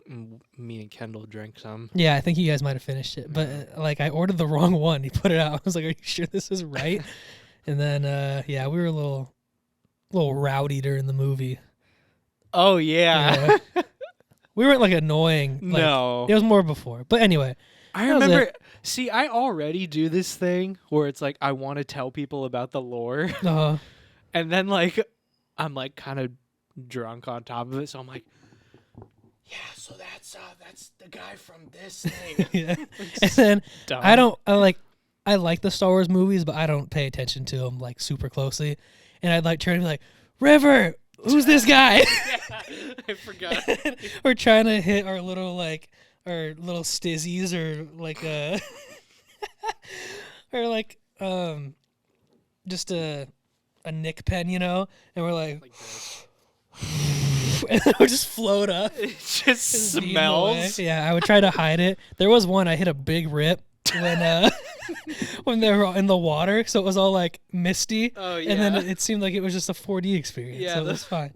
me and Kendall drank some. Yeah, I think you guys might have finished it. But like I ordered the wrong one. He put it out. I was like, are you sure this is right? And then, yeah, we were a little rowdy during the movie. Oh, yeah. Yeah. We weren't like annoying. Like, No. It was more before. But anyway. I that was remember. it. See, I already do this thing where it's like I want to tell people about the lore. And then like I'm like kind of drunk on top of it. So I'm like, yeah, so that's the guy from this thing. Yeah. And then Dumb. I like the Star Wars movies, but I don't pay attention to them like super closely. And I'd like turn and be like, River, who's this guy? Yeah, I forgot. We're trying to hit our little stizzies or like or like just a Nick pen, you know, and we're like this. and then we just float up. It just Just eating smells. away. Yeah, I would try to hide it. There was one I hit a big rip when when they were in the water, so it was all like misty. Oh yeah. And then it seemed like it was just a 4D experience. Yeah, so it was fine.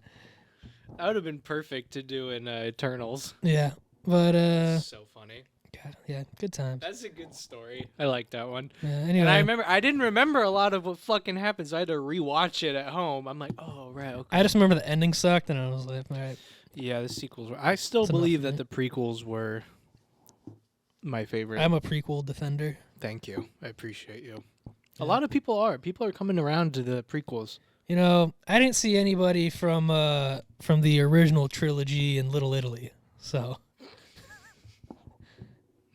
That would have been perfect to do in Eternals. Yeah, but So funny. God, yeah, good times. That's a good story. I like that one. Yeah, anyway, And I didn't remember a lot of what fucking happened, so I had to rewatch it at home. I'm like, oh right, okay. I just remember the ending sucked, and I was like, all right. Yeah, the sequels were. I still That's enough believe for that me. the prequels were my favorite. I'm a prequel defender. Thank you. I appreciate you. A lot of people are. People are coming around to the prequels. You know, I didn't see anybody from the original trilogy in Little Italy, so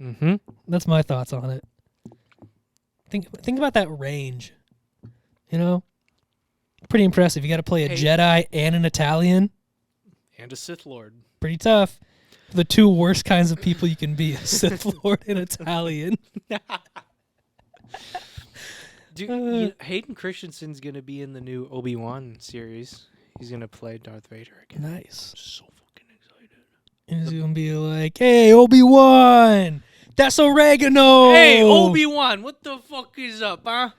Mm-hmm. That's my thoughts on it. Think about that range. You know? Pretty impressive. You got to play a Jedi and an Italian. And a Sith Lord. Pretty tough. The two worst kinds of people you can be, a Sith Lord and Italian. Dude, Hayden Christensen's going to be in the new Obi-Wan series. He's going to play Darth Vader again. Nice. So fucking excited. And he's going to be like, hey, Obi-Wan, that's oregano. Hey, Obi-Wan, what the fuck is up, huh?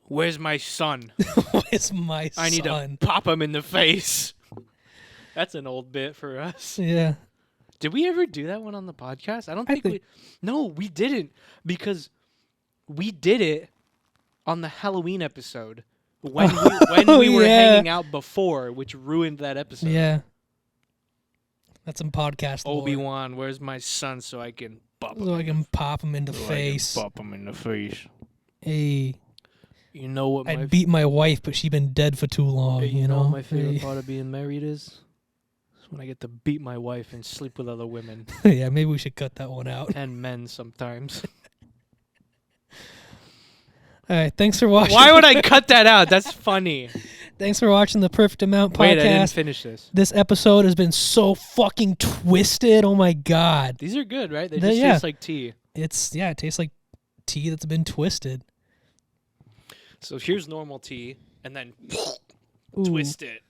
Where's my son? Where's my son? I need to pop him in the face. That's an old bit for us. Yeah. Did we ever do that one on the podcast? I don't think we... No, we didn't. Because we did it on the Halloween episode when we were hanging out before, which ruined that episode. Yeah. That's some podcast lore. Obi-Wan, where's my son so I can pop him? So I can pop him in the face. Pop him in the face. Hey. You know what I'd beat my wife, but she's been dead for too long, you know what my favorite Hey. part of being married is? It's when I get to beat my wife and sleep with other women. Yeah, maybe we should cut that one out. And men sometimes. All right, thanks for watching. Why would I cut that out? That's funny. Thanks for watching the Perfect Amount podcast. Wait, I didn't finish this. This episode has been so fucking twisted. Oh my god. These are good, right? They just taste like tea. It tastes like tea that's been twisted. So here's normal tea, and then twist it.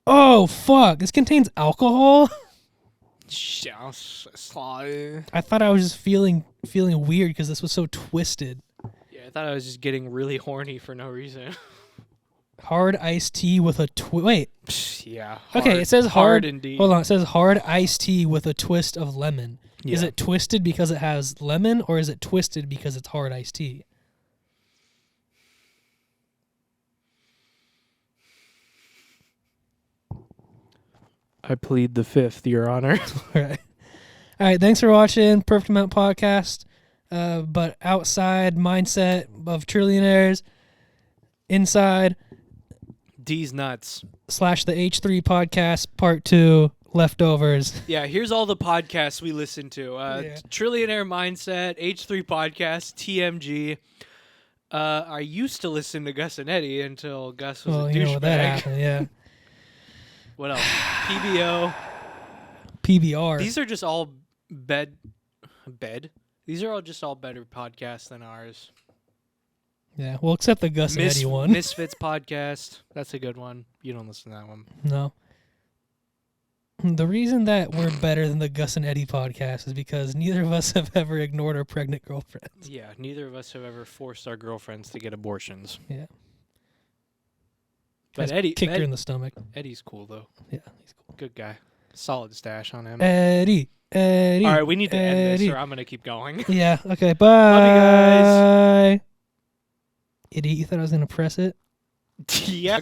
Oh fuck! This contains alcohol. I thought I was just feeling weird because this was so twisted. Yeah, I thought I was just getting really horny for no reason. Hard iced tea with a wait. Yeah. Okay, it says hard. Indeed. Hold on, it says hard iced tea with a twist of lemon. Yeah. Is it twisted because it has lemon, or is it twisted because it's hard iced tea? I plead the fifth, Your Honor. All right. Thanks for watching Perfect Amount Podcast. But outside mindset of trillionaires, inside D's nuts / the H3 podcast part 2 leftovers. Yeah, here's all the podcasts we listen to. Trillionaire Mindset, H3 Podcast, TMG. I used to listen to Gus and Eddie until Gus was a douchebag. You know what that happened, yeah. What else? PBO. PBR. These are just all bed. These are all just all better podcasts than ours. Yeah, well, except the Gus and Eddie one. Misfits podcast. That's a good one. You don't listen to that one. No. The reason that we're better than the Gus and Eddie podcast is because neither of us have ever ignored our pregnant girlfriends. Yeah, neither of us have ever forced our girlfriends to get abortions. Yeah. But Eddie kicked her in the stomach. Eddie's cool though. Yeah, he's cool. Good guy. Solid stash on him. Eddie. All right, we need to end this, or I'm gonna keep going. Yeah. Okay. Bye. Love you guys. Idiot! You thought I was gonna press it? Yeah.